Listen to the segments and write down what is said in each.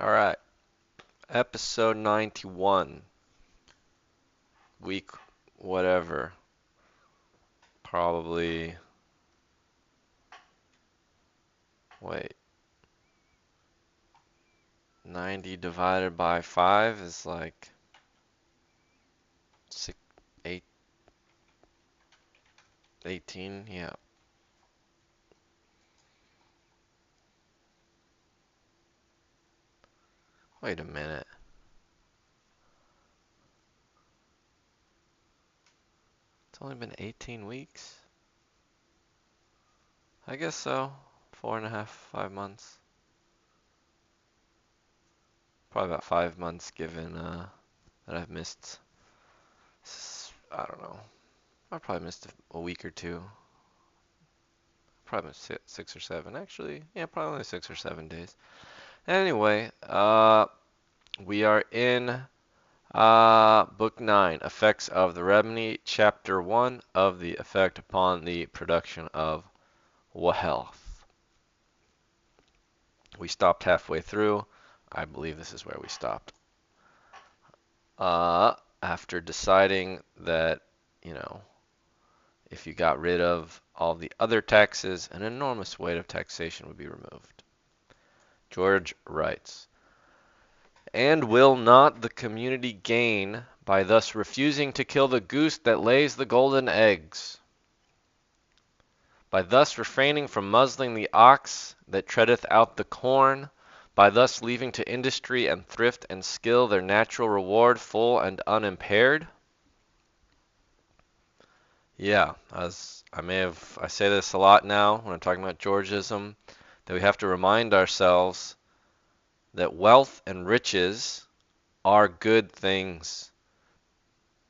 All right, episode 91, week whatever, probably, wait, 90 divided by 5 is like 6, 8, 18, yeah. Wait a minute, it's only been 18 weeks? I guess so, 4.5, 5 months. Probably about 5 months given that I've missed, I don't know, I probably missed a week or two. Probably 6 or 7 actually. Yeah, probably only 6 or 7 days. Anyway, we are in Book 9, Effects of the Remedy, Chapter 1 of the Effect upon the Production of Wealth. We stopped halfway through. I believe this is where we stopped. After deciding that, you know, if you got rid of all the other taxes, an enormous weight of taxation would be removed. George writes, and will not the community gain by thus refusing to kill the goose that lays the golden eggs? By thus refraining from muzzling the ox that treadeth out the corn? By thus leaving to industry and thrift and skill their natural reward full and unimpaired? Yeah, as I say this a lot now when I'm talking about Georgism, that we have to remind ourselves that wealth and riches are good things.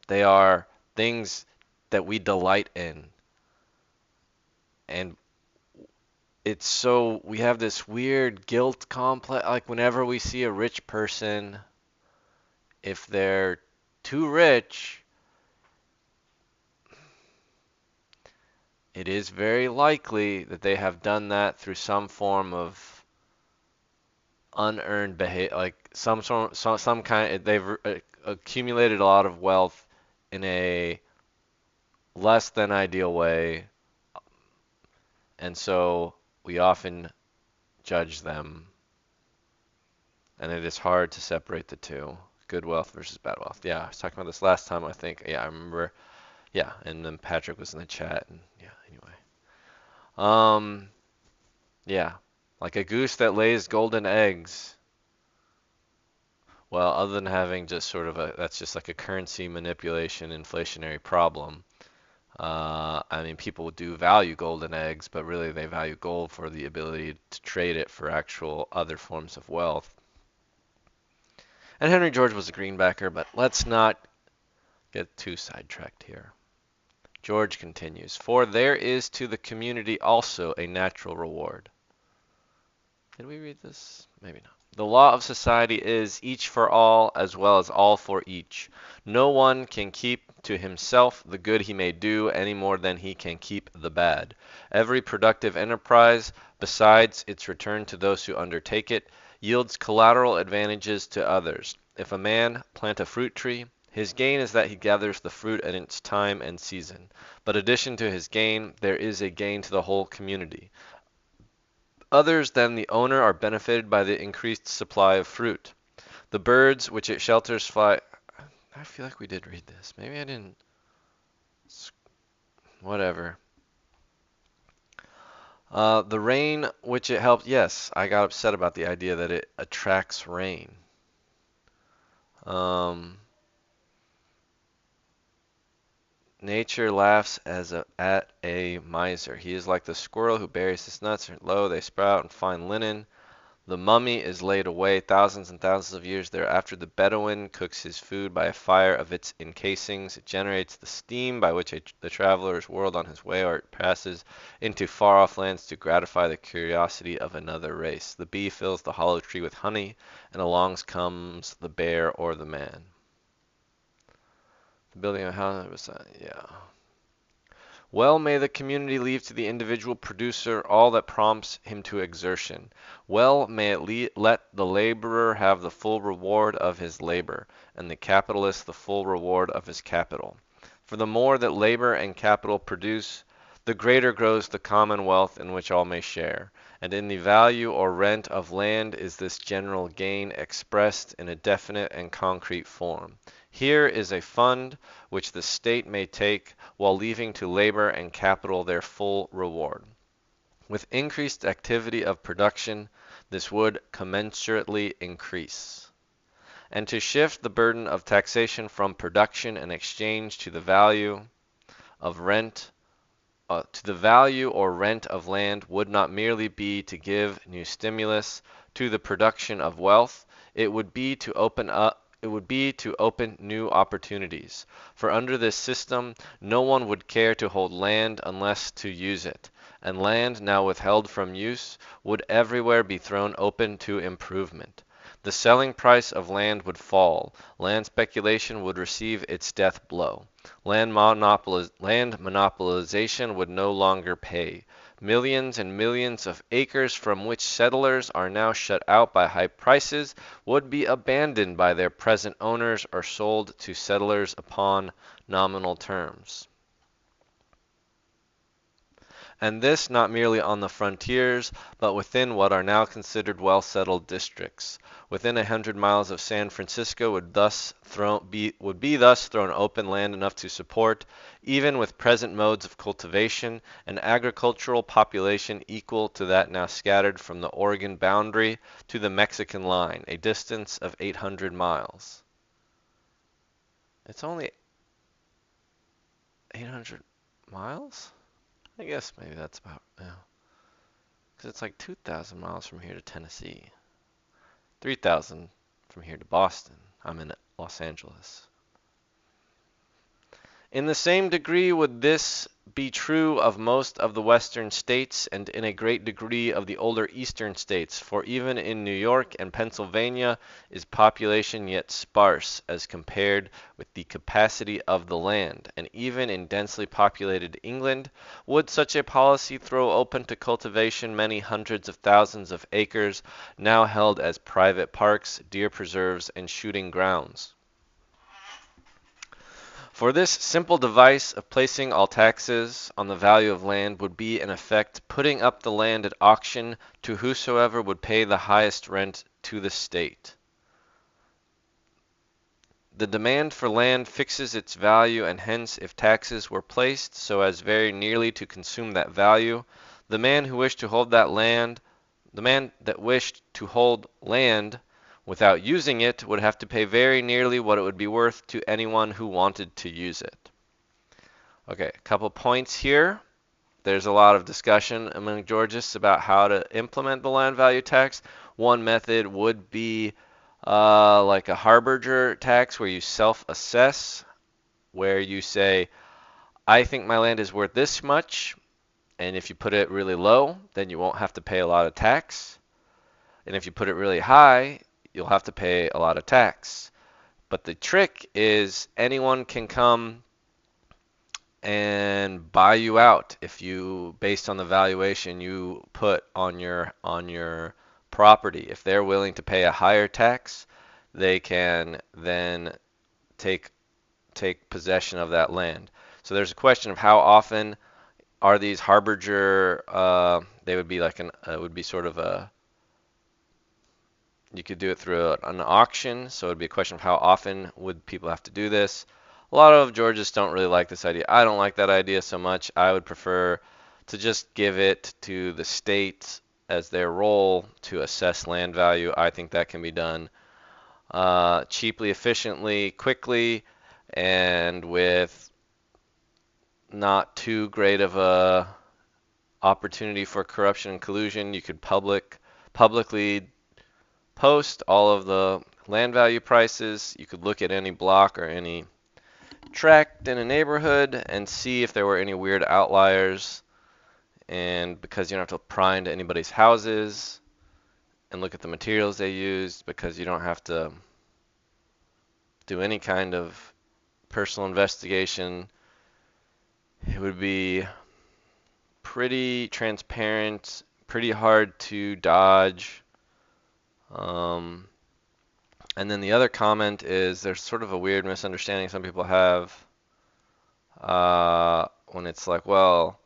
They are things that we delight in. And we have this weird guilt complex. Like whenever we see a rich person, if they're too rich, it is very likely that they have done that through some form of unearned behavior, like some kind. They've accumulated a lot of wealth in a less than ideal way, and so we often judge them, and it is hard to separate the two. Good wealth versus bad wealth. Yeah, I was talking about this last time, I think. Yeah, I remember. Yeah, and then Patrick was in the chat, and yeah, anyway. Um, yeah, like a goose that lays golden eggs. Well, other than having just sort of that's just like a currency manipulation inflationary problem. I mean, people do value golden eggs, but really they value gold for the ability to trade it for actual other forms of wealth. And Henry George was a greenbacker, but let's not get too sidetracked here. George continues, for there is to the community also a natural reward. Did we read this? Maybe not. The law of society is each for all as well as all for each. No one can keep to himself the good he may do any more than he can keep the bad. Every productive enterprise, besides its return to those who undertake it, yields collateral advantages to others. If a man plant a fruit tree, his gain is that he gathers the fruit at its time and season. But addition to his gain, there is a gain to the whole community. Others than the owner are benefited by the increased supply of fruit. The birds which it shelters fly. I feel like we did read this. Maybe I didn't. Whatever. The rain which it helps. Yes, I got upset about the idea that it attracts rain. Um, Nature laughs at a miser. He is like the squirrel who buries his nuts, and lo, they sprout and find linen. The mummy is laid away thousands and thousands of years thereafter. The Bedouin cooks his food by a fire of its encasings. It generates the steam by which the traveler is whirled on his way, or it passes into far-off lands to gratify the curiosity of another race. The bee fills the hollow tree with honey, and along comes the bear or the man. The building of a house was, yeah. Well may the community leave to the individual producer all that prompts him to exertion. Well may it let the laborer have the full reward of his labor, and the capitalist the full reward of his capital. For the more that labor and capital produce, the greater grows the commonwealth in which all may share. And in the value or rent of land is this general gain expressed in a definite and concrete form. Here is a fund which the state may take, while leaving to labor and capital their full reward. With increased activity of production, this would commensurately increase. And to shift the burden of taxation from production and exchange to the value of rent, to the value or rent of land would not merely be to give new stimulus to the production of wealth, it would be to open new opportunities. For under this system, no one would care to hold land unless to use it, and land now withheld from use would everywhere be thrown open to improvement. The selling price of land would fall. Land speculation would receive its death blow. Land monopolization would no longer pay. Millions and millions of acres from which settlers are now shut out by high prices would be abandoned by their present owners or sold to settlers upon nominal terms. And this not merely on the frontiers, but within what are now considered well-settled districts. Within 100 miles of San Francisco would be thus thrown open land enough to support, even with present modes of cultivation, an agricultural population equal to that now scattered from the Oregon boundary to the Mexican line, a distance of 800 miles. It's only 800 miles? I guess maybe that's about, yeah. Because it's like 2,000 miles from here to Tennessee. 3,000 from here to Boston. I'm in Los Angeles. In the same degree would this be true of most of the Western states, and in a great degree of the older Eastern states, for even in New York and Pennsylvania is population yet sparse as compared with the capacity of the land, and even in densely populated England would such a policy throw open to cultivation many hundreds of thousands of acres now held as private parks, deer preserves, and shooting grounds. For this simple device of placing all taxes on the value of land would be in effect putting up the land at auction to whosoever would pay the highest rent to the state. The demand for land fixes its value, and hence if taxes were placed so as very nearly to consume that value, the man that wished to hold land without using it would have to pay very nearly what it would be worth to anyone who wanted to use it. Okay, a couple points here. There's a lot of discussion among Georgists about how to implement the land value tax. One method would be like a harbinger tax where you self-assess, where you say, I think my land is worth this much, and if you put it really low, then you won't have to pay a lot of tax. And if you put it really high, you'll have to pay a lot of tax. But the trick is anyone can come and buy you out if you, based on the valuation you put on your property. If they're willing to pay a higher tax, they can then take possession of that land. So there's a question of how often are these harbinger, they would be like it would be sort of a, you could do it through an auction, so it would be a question of how often would people have to do this. A lot of Georgists don't really like this idea. I don't like that idea so much. I would prefer to just give it to the state as their role to assess land value. I think that can be done cheaply, efficiently, quickly, and with not too great of a opportunity for corruption and collusion. You could publicly post all of the land value prices. You could look at any block or any tract in a neighborhood and see if there were any weird outliers. And because you don't have to pry into anybody's houses and look at the materials they used, because you don't have to do any kind of personal investigation, It would be pretty transparent, pretty hard to dodge. Um, and then the other comment is there's sort of a weird misunderstanding some people have when it's like, well,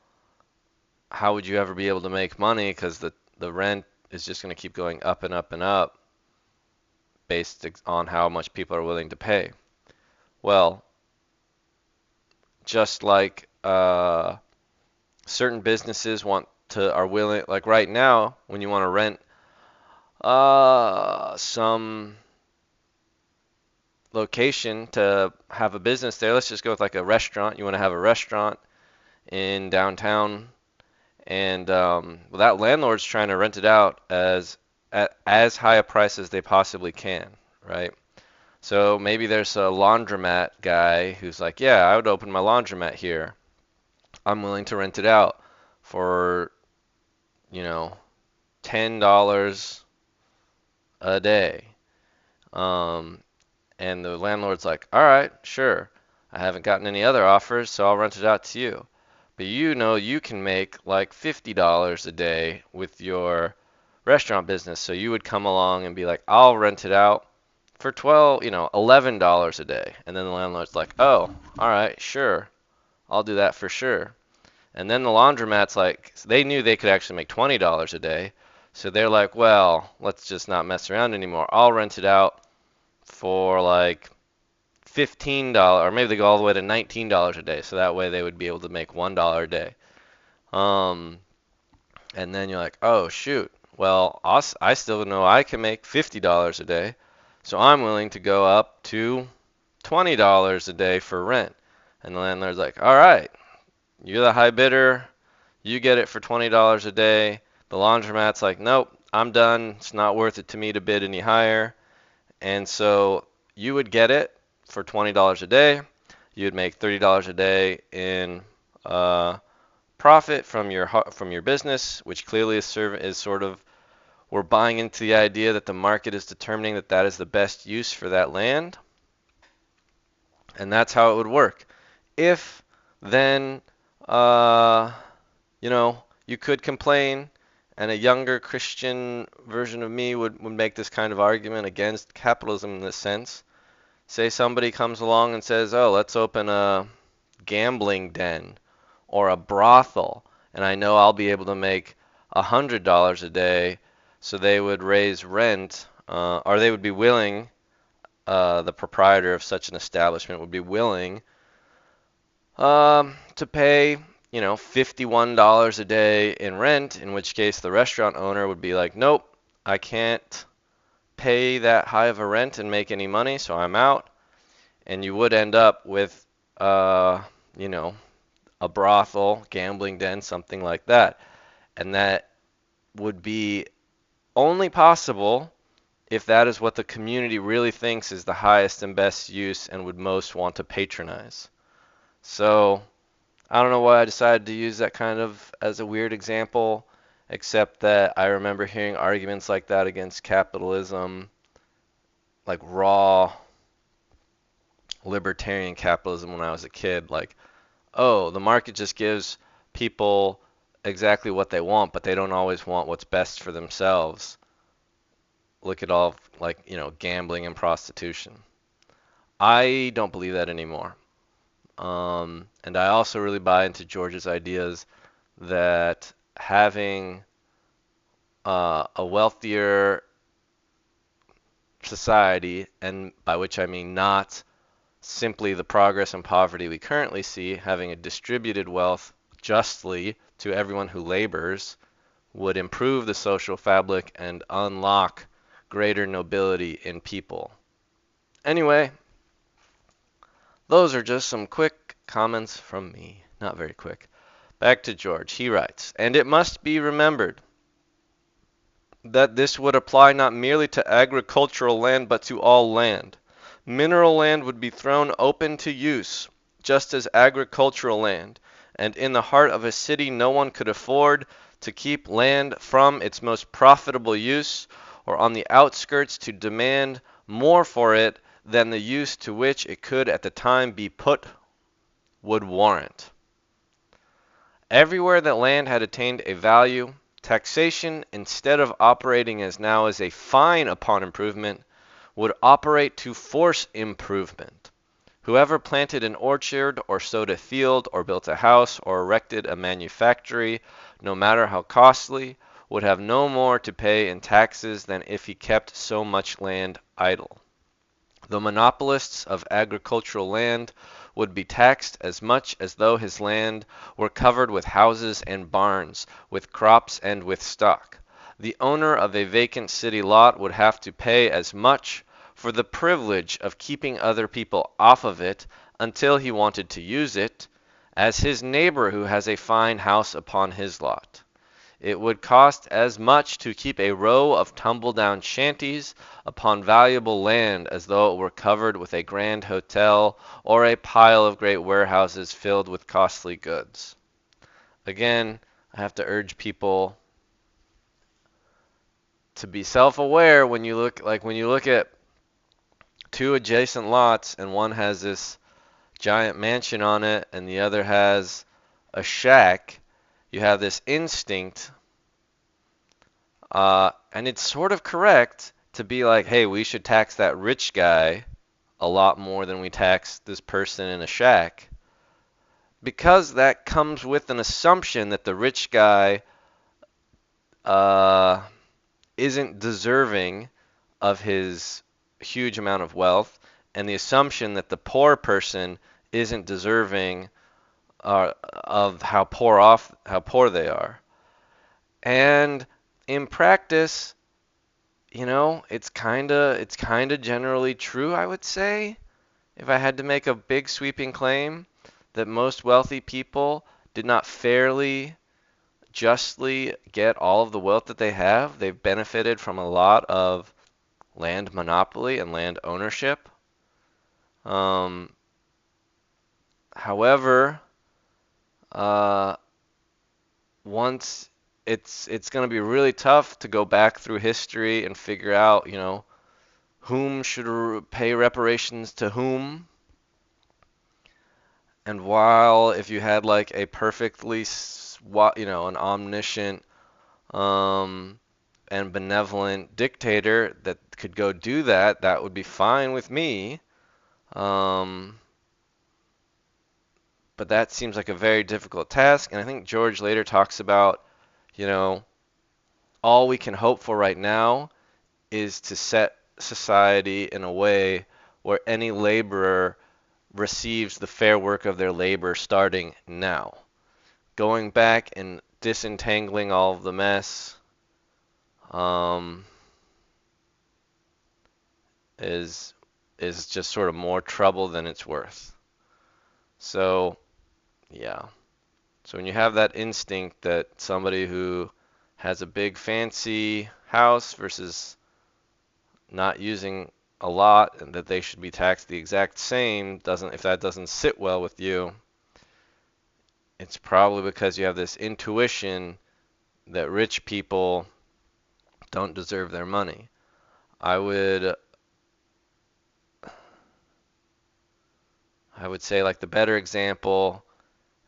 how would you ever be able to make money? Because the rent is just going to keep going up and up and up based on how much people are willing to pay. Well, just like certain businesses are willing, like right now, when you want to rent some location to have a business there, let's just go with like a restaurant. You want to have a restaurant in downtown, and well, that landlord's trying to rent it out at as high a price as they possibly can, right? So maybe there's a laundromat guy who's like, yeah, I would open my laundromat here. I'm willing to rent it out for, you know, $10 a day. Um, and the landlord's like, all right, sure. I haven't gotten any other offers, so I'll rent it out to you. But you know you can make like $50 a day with your restaurant business. So you would come along and be like, I'll rent it out for $11 a day. And then the landlord's like, oh, all right, sure. I'll do that for sure. And then the laundromat's like, they knew they could actually make $20 a day. So they're like, well, let's just not mess around anymore. I'll rent it out for like $15, or maybe they go all the way to $19 a day. So that way they would be able to make $1 a day. Um, and then you're like, oh, shoot. Well, I still know I can make $50 a day. So I'm willing to go up to $20 a day for rent. And the landlord's like, all right, you're the high bidder. You get it for $20 a day. The laundromat's like, nope, I'm done. It's not worth it to me to bid any higher. And so you would get it for $20 a day. You'd make $30 a day in profit from your business, which clearly is sort of, we're buying into the idea that the market is determining that that is the best use for that land, and that's how it would work. If then uh, you could complain, and a younger Christian version of me would make this kind of argument against capitalism in this sense. Say somebody comes along and says, oh, let's open a gambling den or a brothel, and I know I'll be able to make $100 a day, so they would raise rent, or they would be willing, the proprietor of such an establishment would be willing to pay, $51 a day in rent, in which case the restaurant owner would be like, nope, I can't pay that high of a rent and make any money, so I'm out. And you would end up with, you know, a brothel, gambling den, something like that. And that would be only possible if that is what the community really thinks is the highest and best use and would most want to patronize. So I don't know why I decided to use that kind of as a weird example, except that I remember hearing arguments like that against capitalism, like raw libertarian capitalism when I was a kid. Like, oh, the market just gives people exactly what they want, but they don't always want what's best for themselves. Look at all, like, gambling and prostitution. I don't believe that anymore. And I also really buy into George's ideas that having a wealthier society, and by which I mean not simply the progress and poverty we currently see, having a distributed wealth justly to everyone who labors, would improve the social fabric and unlock greater nobility in people. Anyway, those are just some quick comments from me. Not very quick. Back to George. He writes, and it must be remembered that this would apply not merely to agricultural land but to all land. Mineral land would be thrown open to use, just as agricultural land, and in the heart of a city no one could afford to keep land from its most profitable use, or on the outskirts to demand more for it than the use to which it could at the time be put would warrant. Everywhere that land had attained a value, taxation, instead of operating as now as a fine upon improvement, would operate to force improvement. Whoever planted an orchard, or sowed a field, or built a house, or erected a manufactory, no matter how costly, would have no more to pay in taxes than if he kept so much land idle. The monopolists of agricultural land would be taxed as much as though his land were covered with houses and barns, with crops and with stock. The owner of a vacant city lot would have to pay as much for the privilege of keeping other people off of it until he wanted to use it, as his neighbor who has a fine house upon his lot. It would cost as much to keep a row of tumble-down shanties upon valuable land as though it were covered with a grand hotel or a pile of great warehouses filled with costly goods. Again, I have to urge people to be self-aware when you look at two adjacent lots and one has this giant mansion on it and the other has a shack. You have this instinct, and it's sort of correct to be like, hey, we should tax that rich guy a lot more than we tax this person in a shack, because that comes with an assumption that the rich guy isn't deserving of his huge amount of wealth, and the assumption that the poor person isn't deserving of how poor they are. And in practice, it's kinda generally true, I would say, if I had to make a big sweeping claim, that most wealthy people did not fairly, justly get all of the wealth that they have. They've benefited from a lot of land monopoly and land ownership. However, once it's going to be really tough to go back through history and figure out, whom should pay reparations to whom. And while if you had like a perfectly, an omniscient and benevolent dictator that could go do that, that would be fine with me. But that seems like a very difficult task. And I think George later talks about, all we can hope for right now is to set society in a way where any laborer receives the fair work of their labor starting now. Going back and disentangling all of the mess is just sort of more trouble than it's worth. So, yeah. So when you have that instinct that somebody who has a big fancy house versus not using a lot and that they should be taxed the exact same, if that doesn't sit well with you, it's probably because you have this intuition that rich people don't deserve their money. I would say like the better example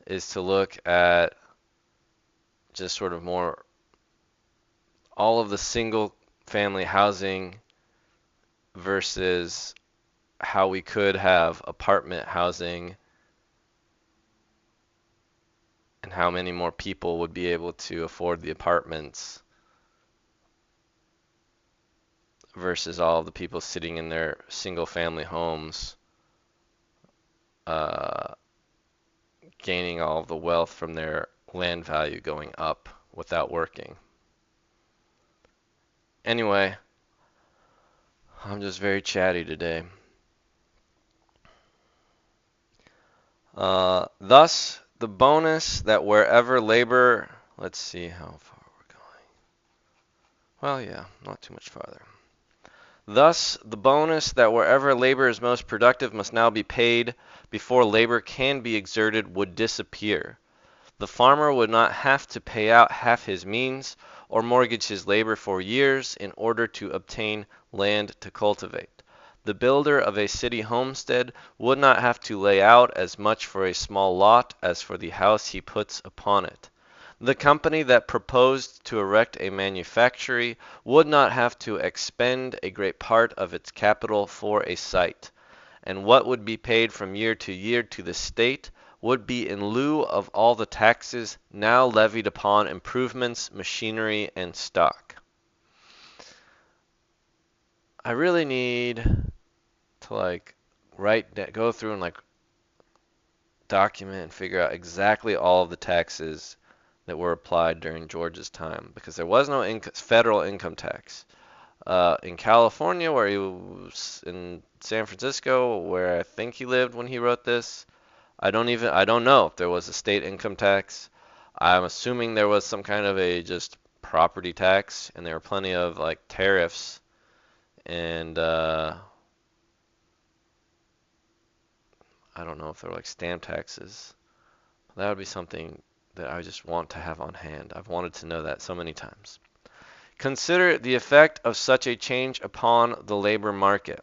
is to look at just sort of more all of the single family housing versus how we could have apartment housing and how many more people would be able to afford the apartments versus all of the people sitting in their single family homes gaining all of the wealth from their land value going up without working. Anyway, I'm just very chatty today. Thus, the bonus that wherever labor, let's see how far we're going. Well, yeah, not too much farther. Thus, the bonus that wherever labor is most productive must now be paid before labor can be exerted would disappear. The farmer would not have to pay out half his means or mortgage his labor for years in order to obtain land to cultivate. The builder of a city homestead would not have to lay out as much for a small lot as for the house he puts upon it. The company that proposed to erect a manufactory would not have to expend a great part of its capital for a site, and what would be paid from year to year to the state would be in lieu of all the taxes now levied upon improvements, machinery, and stock. I really need to go through and document and figure out exactly all of the taxes that were applied during George's time, because there was no federal income tax. In California, where he was, in San Francisco, where I think he lived when he wrote this, I don't know if there was a state income tax. I'm assuming there was some kind of a just property tax, and there were plenty of tariffs and I don't know if they're stamp taxes. That would be something that I just want to have on hand. I've wanted to know that so many times. Consider the effect of such a change upon the labor market.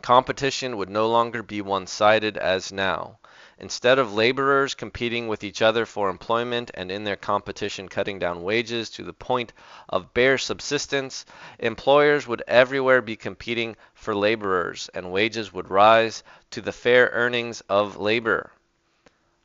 Competition would no longer be one-sided as now. Instead of laborers competing with each other for employment and in their competition cutting down wages to the point of bare subsistence, employers would everywhere be competing for laborers, and wages would rise to the fair earnings of labor.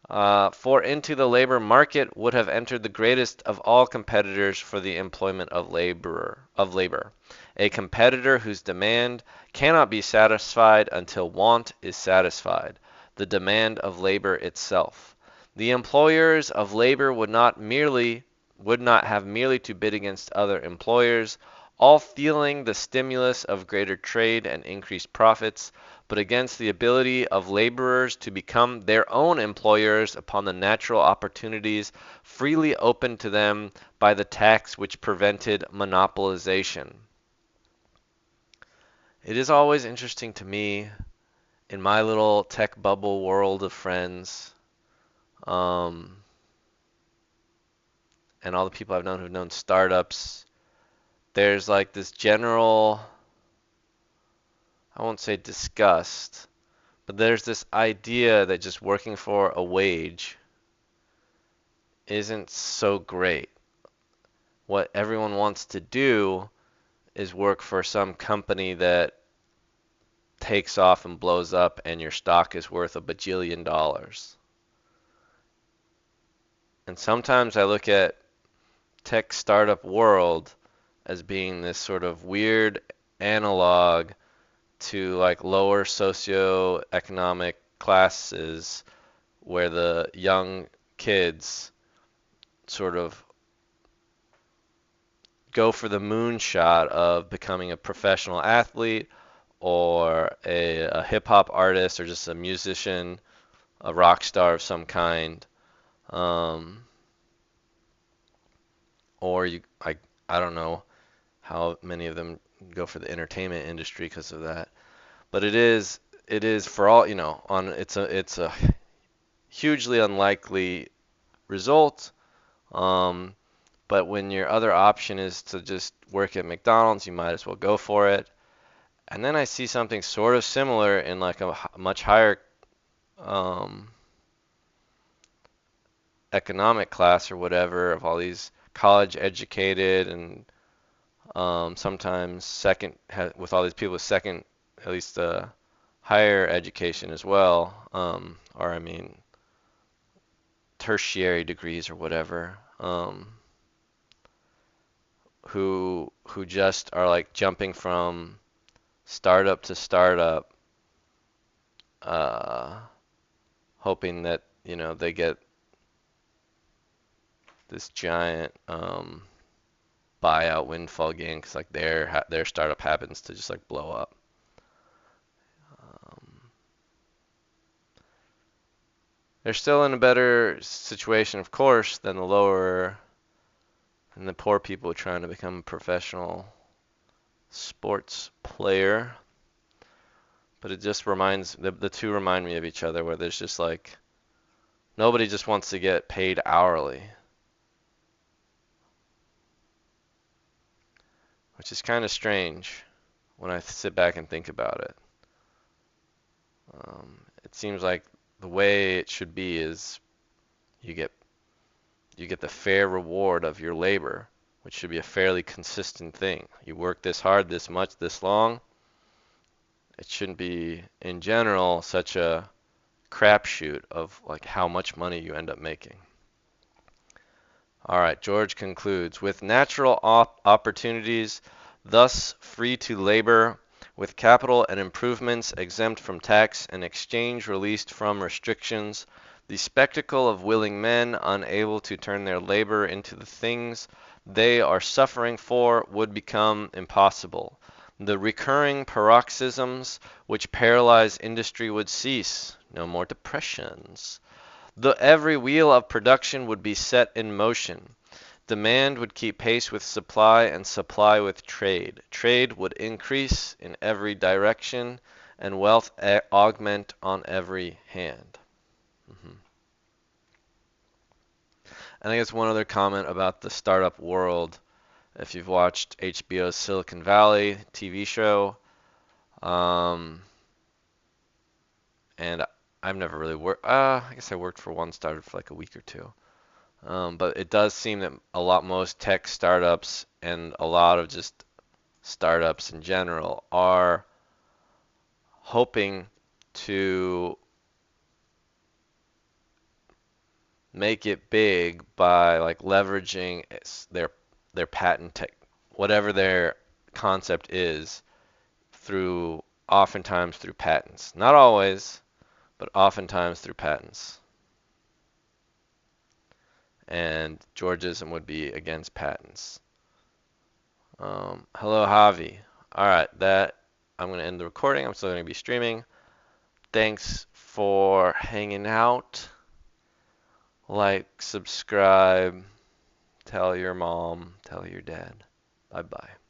For into the labor market would have entered the greatest of all competitors for the employment of labor, a competitor whose demand cannot be satisfied until want is satisfied, the demand of labor itself. The employers of labor would not have merely to bid against other employers, all feeling the stimulus of greater trade and increased profits, but against the ability of laborers to become their own employers upon the natural opportunities freely opened to them by the tax which prevented monopolization. It is always interesting to me, in my little tech bubble world of friends, and all the people I've known who've known startups, there's this general, I won't say disgust, but there's this idea that just working for a wage isn't so great. What everyone wants to do is work for some company that takes off and blows up and your stock is worth a bajillion dollars. And sometimes I look at tech startup world as being this sort of weird analog to lower socioeconomic classes where the young kids sort of go for the moonshot of becoming a professional athlete or a hip hop artist or just a musician, a rock star of some kind. Or I don't know how many of them go for the entertainment industry because of that. But it is for all, it's a hugely unlikely result. But when your other option is to just work at McDonald's, you might as well go for it. And then I see something sort of similar in a much higher economic class or whatever, of all these college educated and sometimes with all these people with second, at least higher education as well, or I mean tertiary degrees or whatever, who just are jumping from startup to startup, hoping that they get this giant buyout windfall gain because their startup happens to just blow up. They're still in a better situation, of course, than the poor people trying to become a professional sports player. But it just the two remind me of each other, where there's just nobody just wants to get paid hourly, which is kind of strange when I sit back and think about it. It seems like the way it should be is you get the fair reward of your labor, which should be a fairly consistent thing. You work this hard, this much, this long. It shouldn't be, in general, such a crapshoot of like how much money you end up making. All right, George concludes, with natural opportunities thus free to labor, with capital and improvements exempt from tax and exchange released from restrictions, the spectacle of willing men unable to turn their labor into the things they are suffering for would become impossible. The recurring paroxysms which paralyze industry would cease. No more depressions. Every wheel of production would be set in motion. Demand would keep pace with supply and supply with trade. Trade would increase in every direction and wealth augment on every hand. And I guess one other comment about the startup world. If you've watched HBO's Silicon Valley TV show, and I've never really worked, I guess I worked for one startup for like a week or two. But it does seem that most tech startups and a lot of just startups in general are hoping to make it big by like leveraging their patent tech, whatever their concept is, oftentimes through patents. Not always, but oftentimes through patents. And Georgism would be against patents. Hello, Javi. All right, I'm going to end the recording. I'm still going to be streaming. Thanks for hanging out. Like, subscribe, tell your mom, tell your dad. Bye-bye.